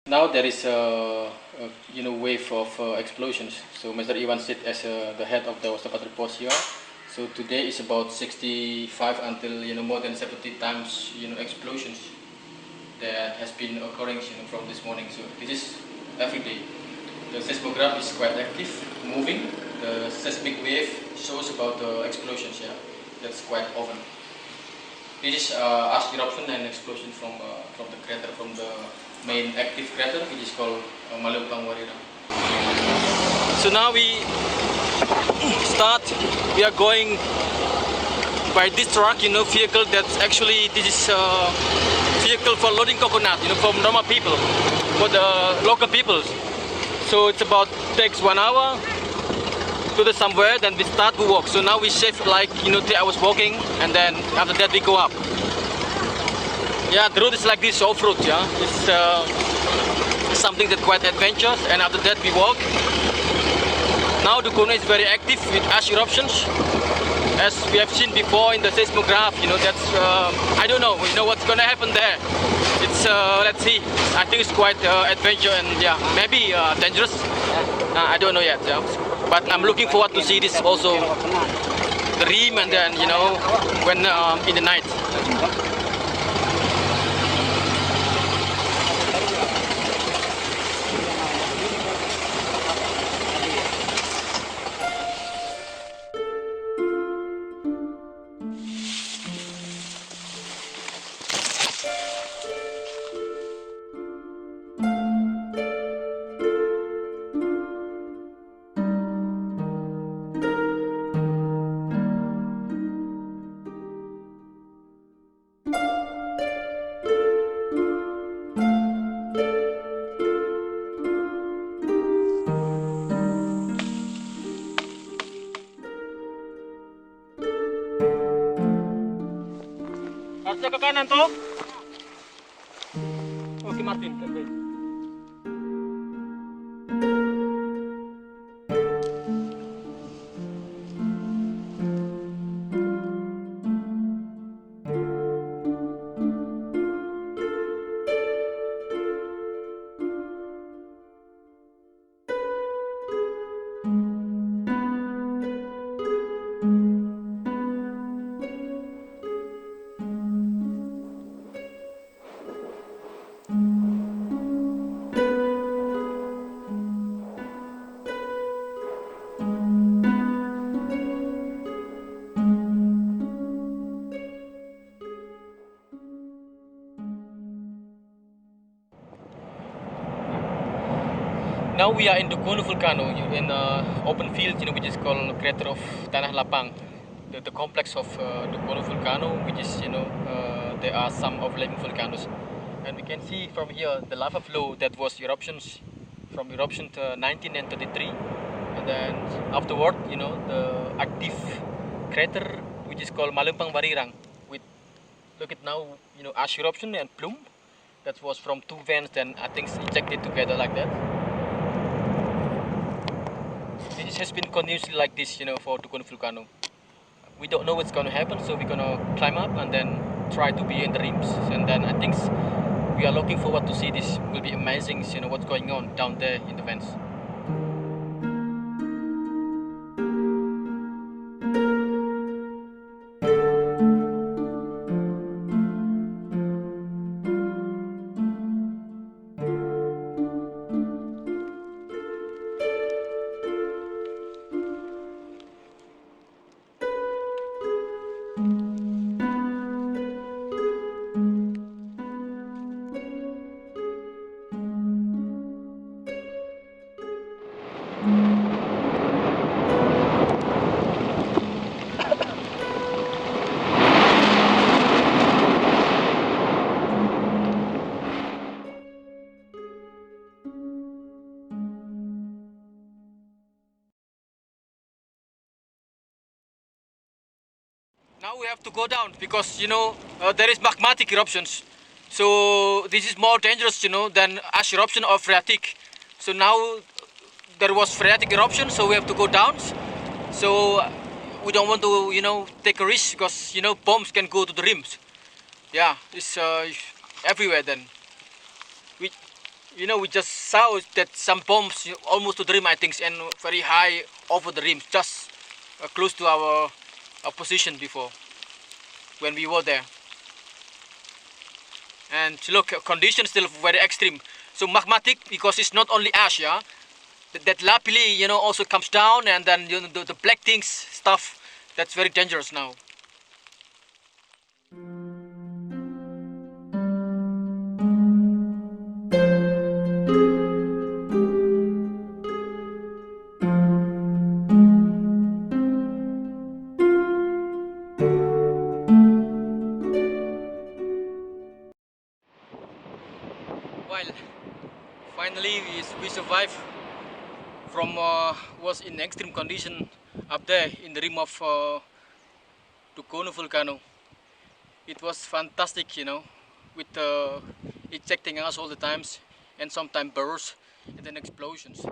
Now there is a wave of explosions. So Mr. Iwan sit as the head of the observatory post here. So today is about 65 until more than 70 times explosions that has been occurring from this morning. So this is every day. The seismograph is quite active, moving. The seismic wave shows about the explosions. Yeah, that's quite often. This is ash eruption and explosion from the crater, from the main active crater, which is called Halmahera. So now we are going by this truck, vehicle that's actually, this is vehicle for loading coconut, from normal people, for the local people. So it's takes 1 hour to the somewhere, then we walk. So now we shift like 3 hours walking, and then after that we go up. Yeah, the route is like this, off-road. Yeah, it's something that quite adventurous, and after that we walk. Now Dukono is very active with ash eruptions, as we have seen before in the seismograph. That's I don't know. What's gonna happen there. It's let's see. I think it's quite adventure and yeah, maybe dangerous. I don't know yet. Yeah. But I'm looking forward to see this also, the rim, and then when in the night. Harusnya ke kanan toh? Oke Martin, baik. Now we are in Dukono Volcano, in open field, which is called crater of Tanah Lapang, the complex of Dukono Volcano, which is there are some overlapping volcanoes, and we can see from here the lava flow that was eruptions from eruption to 1933, and then afterward, the active crater which is called Halmahera, with look at now, ash eruption and plume that was from 2 vents, then I think ejected together like that. This has been continuously like this, for Dukono Volcano. We don't know what's going to happen, so we're going to climb up and then try to be in the rims. And then I think we are looking forward to see this. Will be amazing, what's going on down there in the vents. Now we have to go down because there is magmatic eruptions, so this is more dangerous than ash eruption or phreatic. So now there was phreatic eruption, so we have to go down. So we don't want to take a risk because bombs can go to the rims. Yeah, it's everywhere then. You know, we just saw that some bombs almost to the rim, I think, and very high over the rim, just close to our position before when we were there. And look, conditions still very extreme. So magmatic, because it's not only ash, yeah. That lapilli, you know, also comes down, and then you know, the black things stuff. That's very dangerous now. Well, finally we survived from was in extreme condition up there in the rim of Dukono Volcano. It was fantastic, you know, with ejecting us all the times, and sometimes bursts and then explosions.